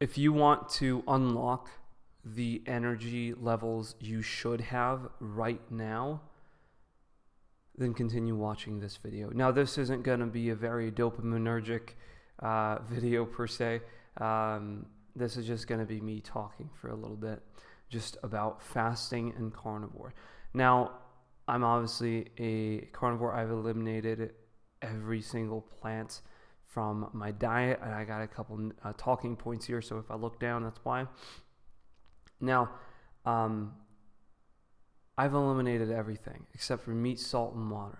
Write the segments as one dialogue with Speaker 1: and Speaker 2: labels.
Speaker 1: If you want to unlock the energy levels you should have right now, then continue watching this video. Now, this isn't going to be a very dopaminergic video per se. This is just going to be me talking for a little bit just about fasting and carnivore. Now, I'm obviously a carnivore. I've eliminated every single plant from my diet, and I got a couple talking points here, so if I look down, that's why. Now, I've eliminated everything except for meat, salt, and water.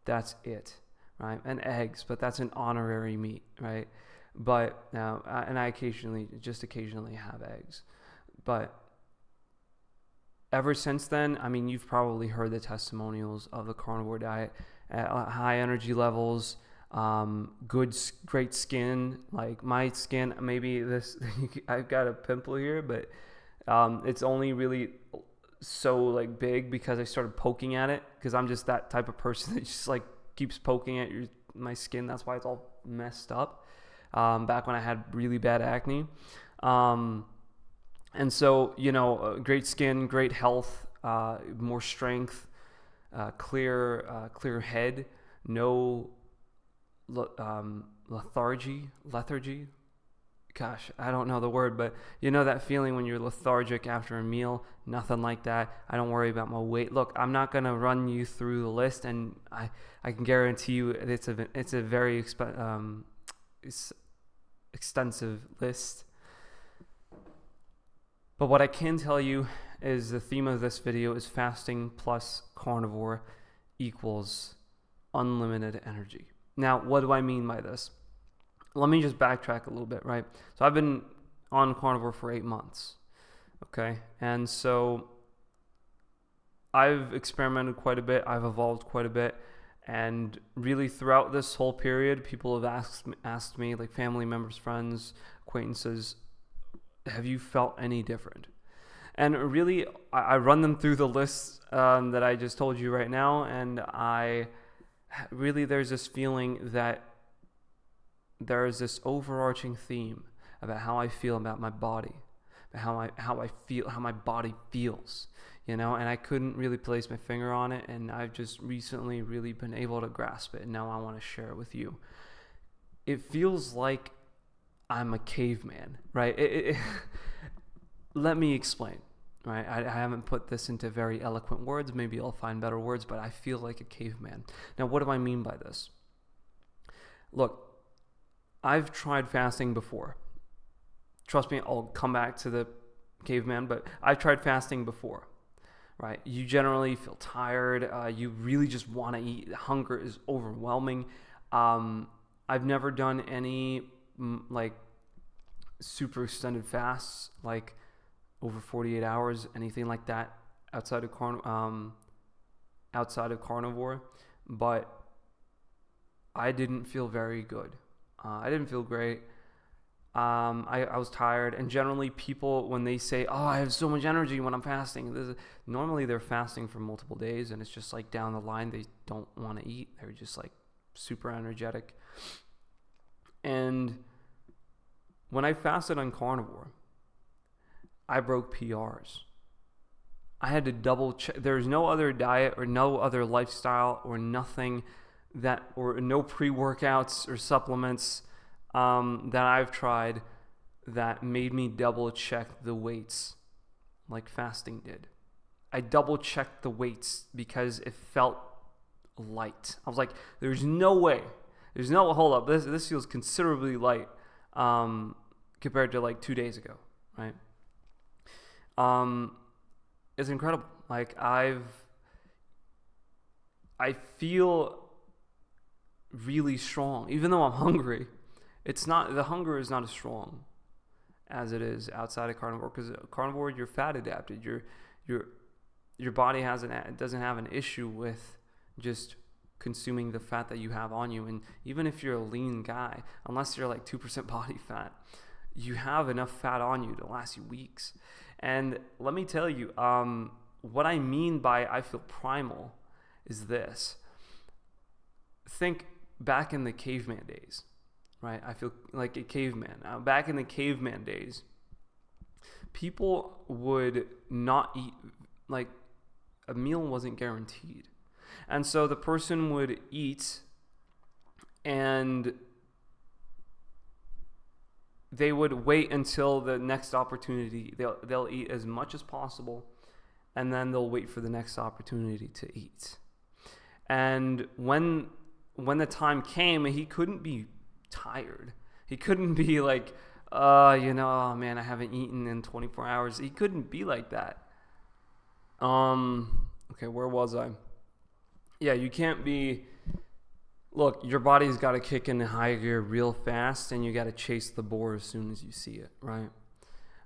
Speaker 1: That's it, right? And eggs, but that's an honorary meat, right? But now, and I occasionally have eggs. But ever since then, I mean, you've probably heard the testimonials of the carnivore diet. High energy levels, great skin. Like my skin, maybe this, I've got a pimple here, but it's only really so like big because I started poking at it, because I'm just that type of person that just like keeps poking at my skin. That's why it's all messed up. Back when I had really bad acne. And so, great skin, great health, more strength, clear head, no lethargy. Gosh, I don't know the word, but you know that feeling when you're lethargic after a meal? Nothing like that. I don't worry about my weight. Look, I'm not going to run you through the list, and I can guarantee you it's a very extensive list. But what I can tell you is the theme of this video is fasting plus carnivore equals unlimited energy. Now, what do I mean by this? Let me just backtrack a little bit, right? So I've been on carnivore for 8 months, okay? And so I've experimented quite a bit. I've evolved quite a bit. And really throughout this whole period, people have asked me, like family members, friends, acquaintances, have you felt any different? And really, I run them through the list that I just told you right now. And there's this feeling that there is this overarching theme about how I feel about my body, about how my body feels, and I couldn't really place my finger on it, and I've just recently really been able to grasp it, and now I want to share it with you. It feels like I'm a caveman, right? Let me explain, right? I haven't put this into very eloquent words. Maybe I'll find better words, but I feel like a caveman. Now, what do I mean by this? Look, I've tried fasting before. Trust me, I'll come back to the caveman, but I've tried fasting before, right? You generally feel tired. You really just want to eat. Hunger is overwhelming. I've never done any like super extended fasts, like over 48 hours, anything like that outside of carnivore, but I didn't feel very good. I didn't feel great. I was tired, and generally people, when they say, oh, I have so much energy when I'm fasting, normally they're fasting for multiple days, and it's just like down the line they don't want to eat. They're just like super energetic. And when I fasted on carnivore, I broke PRs. I had to double check. There's no other diet or no other lifestyle or nothing or no pre-workouts or supplements that I've tried that made me double check the weights like fasting did. I double checked the weights because it felt light. I was like, there's no way. Hold up. This feels considerably light compared to like 2 days ago, right? It's incredible. Like I feel really strong, even though I'm hungry. The hunger is not as strong as it is outside of carnivore, because carnivore, you're fat adapted. Your body doesn't have an issue with just consuming the fat that you have on you. And even if you're a lean guy, unless you're like 2% body fat, you have enough fat on you to last you weeks. And let me tell you, what I mean by I feel primal is this. Think back in the caveman days, right? I feel like a caveman. Back in the caveman days, people would not eat, like, a meal wasn't guaranteed. And so the person would eat, and they would wait until the next opportunity. They'll eat as much as possible, and then they'll wait for the next opportunity to eat. And when the time came, he couldn't be tired. He couldn't be like, oh man, I haven't eaten in 24 hours. He couldn't be like that. Okay, where was I? Yeah, you can't be. Look, your body's got to kick into high gear real fast, and you got to chase the boar as soon as you see it, right?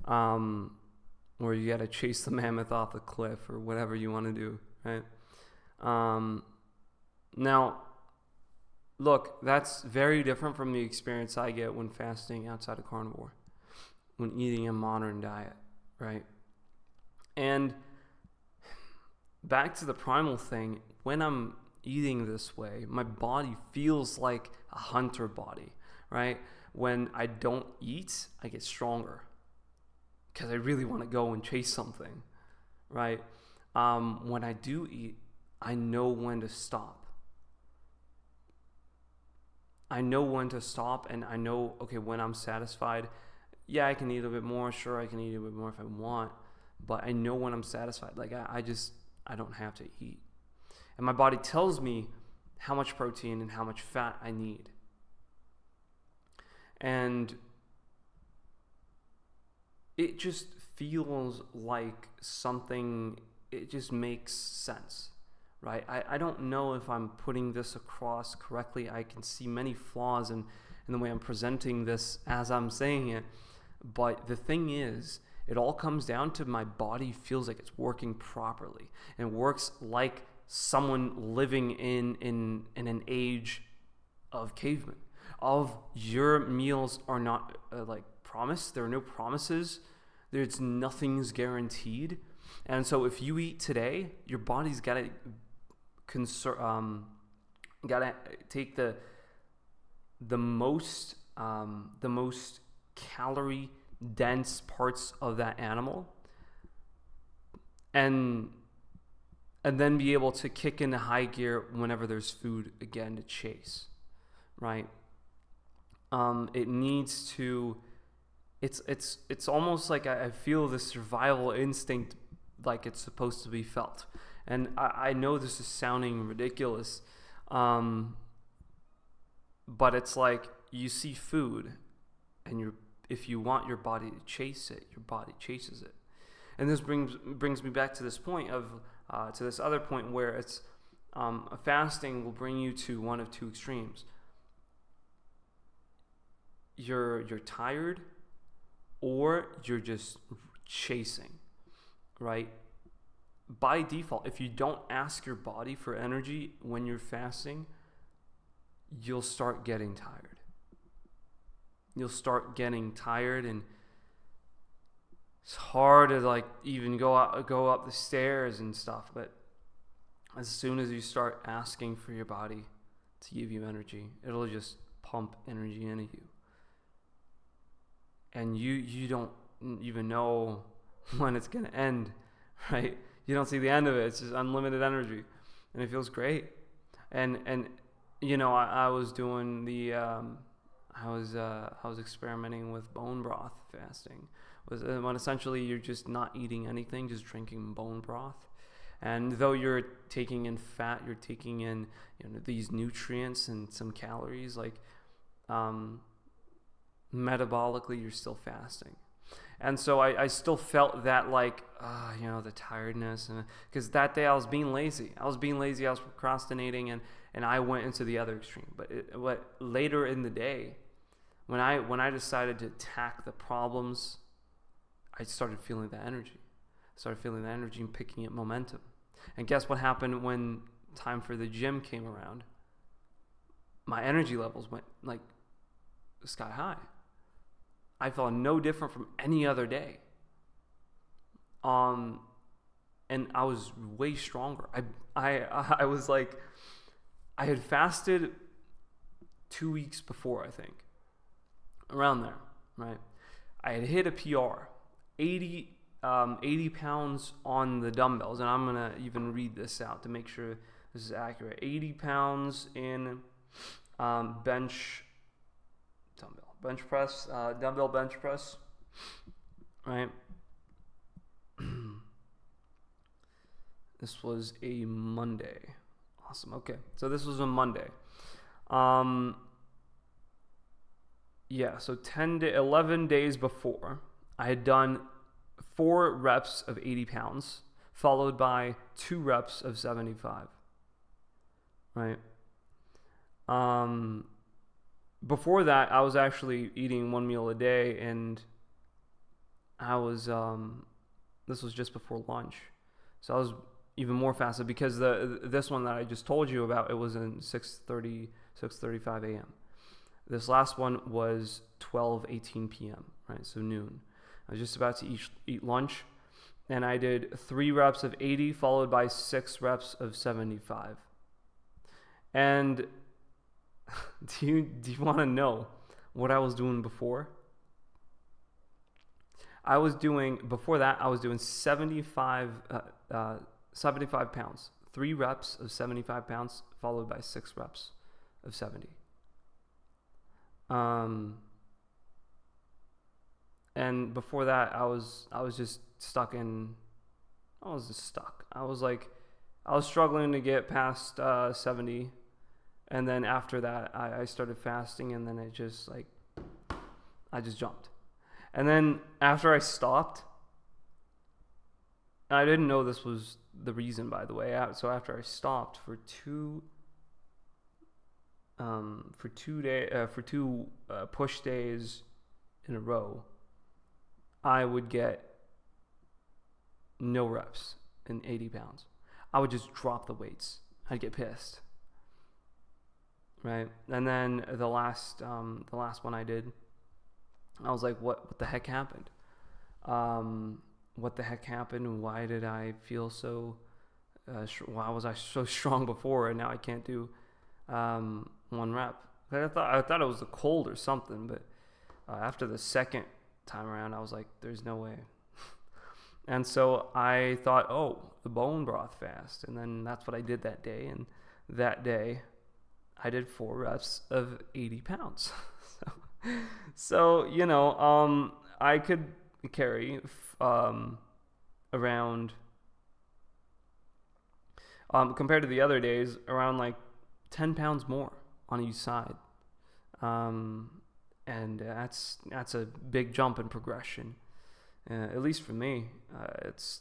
Speaker 1: Or you got to chase the mammoth off the cliff, or whatever you want to do, right? Now, look, that's very different from the experience I get when fasting outside of carnivore, when eating a modern diet, right? And back to the primal thing, when I'm eating this way, my body feels like a hunter body, right? When I don't eat, I get stronger because I really want to go and chase something, right? When I do eat, I know when to stop. I know when to stop, and I know, okay, when I'm satisfied, yeah, I can eat a bit more. Sure, I can eat a bit more if I want, but I know when I'm satisfied. Like, I don't have to eat. And my body tells me how much protein and how much fat I need. And it just feels like something, it just makes sense, right? I don't know if I'm putting this across correctly. I can see many flaws in the way I'm presenting this as I'm saying it. But the thing is, it all comes down to my body feels like it's working properly and works like someone living in an age of cavemen. Of your meals are not like promised. There are no promises. Nothing's guaranteed. And so if you eat today, your body's got to take the most calorie dense parts of that animal and then be able to kick into high gear whenever there's food again to chase, right? It needs to. It's almost like I feel the survival instinct like it's supposed to be felt, and I know this is sounding ridiculous, but it's like you see food, and if you want your body to chase it, your body chases it, and this brings me back to this point of. To this other point where it's fasting will bring you to one of two extremes. You're tired, or you're just chasing, right? By default, if you don't ask your body for energy when you're fasting, you'll start getting tired. You'll start getting tired, and it's hard to like even go up the stairs and stuff. But as soon as you start asking for your body to give you energy, it'll just pump energy into you. And you don't even know when it's going to end, right? You don't see the end of it. It's just unlimited energy, and it feels great. And I was doing the I was experimenting with bone broth fasting. When essentially you're just not eating anything, just drinking bone broth. And though you're taking in fat, you're taking in these nutrients and some calories. Like metabolically, you're still fasting. And so I still felt that the tiredness, and because that day I was being lazy. I was procrastinating, and I went into the other extreme. But later in the day, when I decided to attack the problems, I started feeling that energy. And picking up momentum. And guess what happened when time for the gym came around? My energy levels went like sky high. I felt no different from any other day. And I was way stronger. I was like, I had fasted 2 weeks before, I think. around there, right? I had hit a PR, 80 pounds on the dumbbells, and I'm gonna even read this out to make sure this is accurate. 80 pounds in bench press, dumbbell bench press, right? This was a Monday. Awesome. Okay, so this was a Monday. Yeah, so 11 days before, I had done 4 reps of 80 pounds, followed by 2 reps of 75. Right? Before that, I was actually eating 1 meal a day, and I was, this was just before lunch. So I was even more fasted because this one that I just told you about, it was in 6:35 a.m. This last one was 12:18 p.m., right? So noon. I was just about to eat lunch, and I did 3 reps of 80 followed by 6 reps of 75. And do you want to know what I was doing before? Before that, I was doing 75 pounds. 3 reps of 75 pounds followed by 6 reps of 70. And before that, I was just stuck. I was struggling to get past 70. And then after that, I started fasting, and then I just jumped. And then after I stopped, I didn't know this was the reason, by the way. So after I stopped for two push days in a row, I would get no reps in 80 pounds. I would just drop the weights. I'd get pissed. Right? And then the last one I did, I was like, what the heck happened? What the heck happened? Why did I feel so, why was I so strong before and now I can't do 1 rep? I thought it was a cold or something, but after the second time around, I was like, there's no way. And so I thought, the bone broth fast. And then that's what I did that day. And that day, I did 4 reps of 80 pounds. So I could carry around, compared to the other days, around like 10 pounds more on each side. And that's a big jump in progression. At least for me, it's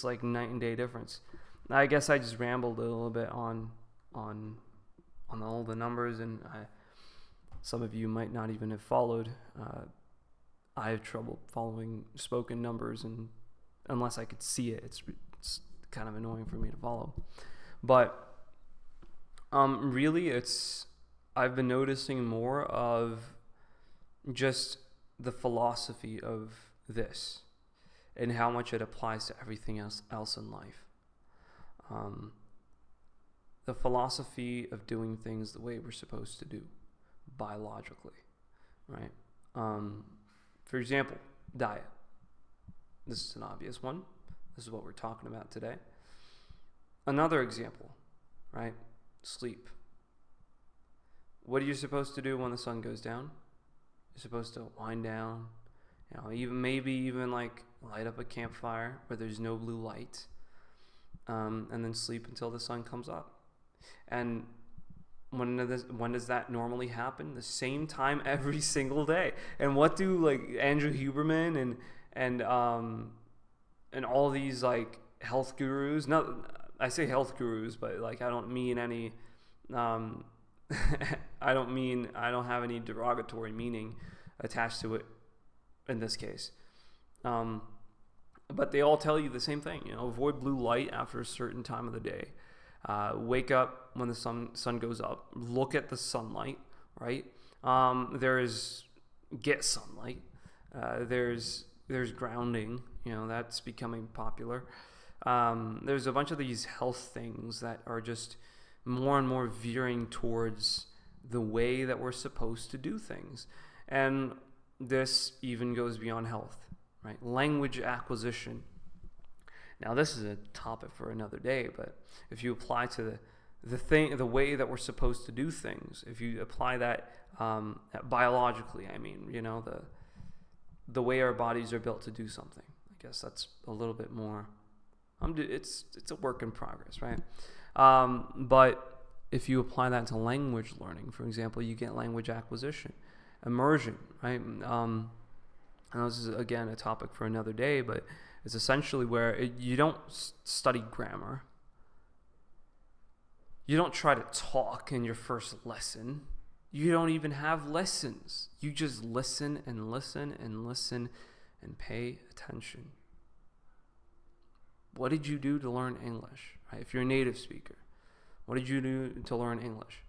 Speaker 1: like night and day difference. I guess I just rambled a little bit on all the numbers, and some of you might not even have followed. I have trouble following spoken numbers, and unless I could see it, it's kind of annoying for me to follow. But really, I've been noticing more of just the philosophy of this and how much it applies to everything else in life. The philosophy of doing things the way we're supposed to do, biologically, right? For example, diet. This is an obvious one. This is what we're talking about today. Another example, right? Sleep. What are you supposed to do when the sun goes down? You're supposed to wind down, even like light up a campfire where there's no blue light, and then sleep until the sun comes up. And when does that normally happen? The same time every single day. And what do like Andrew Huberman and all these like health gurus? I say health gurus, but like I don't mean any. I don't have any derogatory meaning attached to it in this case. But they all tell you the same thing. Avoid blue light after a certain time of the day. Wake up when the sun goes up. Look at the sunlight, right? Get sunlight. There's grounding. That's becoming popular. There's a bunch of these health things that are just more and more veering towards the way that we're supposed to do things. And this even goes beyond health, right? Language acquisition. Now, this is a topic for another day, but if you apply to the way that we're supposed to do things, if you apply that biologically, I mean, the way our bodies are built to do something. I guess that's a little bit more. It's a work in progress, right? But if you apply that to language learning, for example, you get language acquisition, immersion, right? And this is again a topic for another day, but it's essentially where you don't study grammar. You don't try to talk in your first lesson. You don't even have lessons. You just listen and listen and listen and pay attention. What did you do to learn English? Right? If you're a native speaker, what did you do to learn English?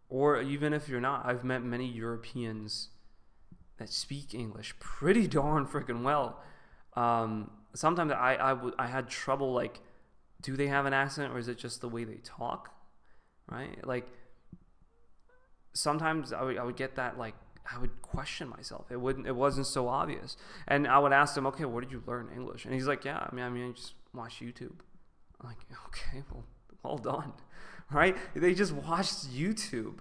Speaker 1: Or even if you're not, I've met many Europeans that speak English pretty darn freaking well. Sometimes I had trouble, like, do they have an accent or is it just the way they talk? Right? Like, sometimes I would get that, like, I would question myself. It wasn't so obvious. And I would ask him, okay, where did you learn English? And he's like, yeah, I mean, I just watch YouTube. I'm like, okay, well done. Right? They just watched YouTube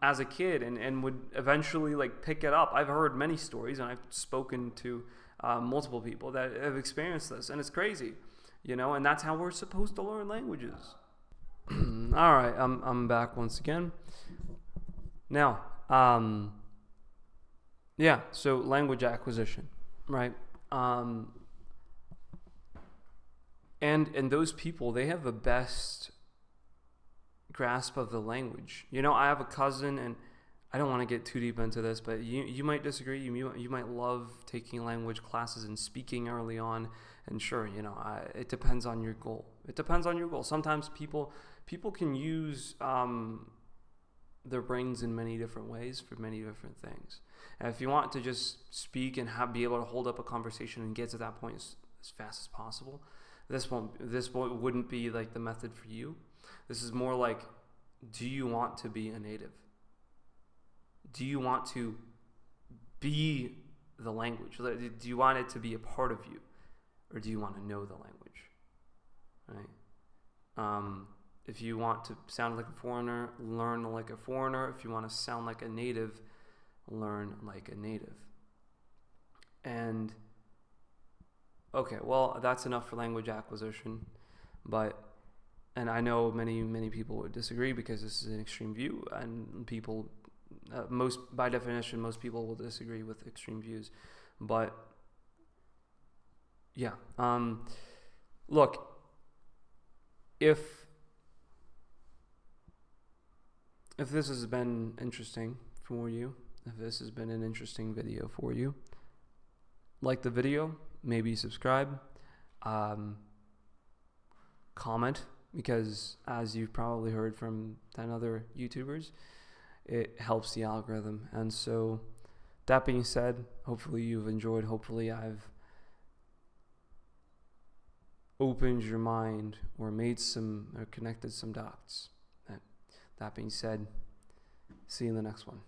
Speaker 1: as a kid and would eventually, like, pick it up. I've heard many stories, and I've spoken to multiple people that have experienced this, and it's crazy, and that's how we're supposed to learn languages. All right, I'm back once again. Now, so language acquisition, right? And those people, they have the best grasp of the language. I have a cousin, and I don't want to get too deep into this, but you might disagree. You might love taking language classes and speaking early on. And sure, it depends on your goal. Sometimes people can use their brains in many different ways for many different things. And if you want to just speak and be able to hold up a conversation and get to that point as fast as possible, this wouldn't be like the method for you. This is more like, do you want to be a native? Do you want to be the language? Do you want it to be a part of you? Or do you want to know the language? Right? If you want to sound like a foreigner, learn like a foreigner. If you want to sound like a native, learn like a native. And okay, well, that's enough for language acquisition. And I know many people would disagree because this is an extreme view, and people, by definition, most people will disagree with extreme views. But yeah, look, if this has been interesting for you, if this has been an interesting video for you, like the video, maybe subscribe, comment, because as you've probably heard from 10 other YouTubers, it helps the algorithm. And so, that being said, hopefully you've enjoyed. Hopefully I've opened your mind or connected some dots. That being said, see you in the next one.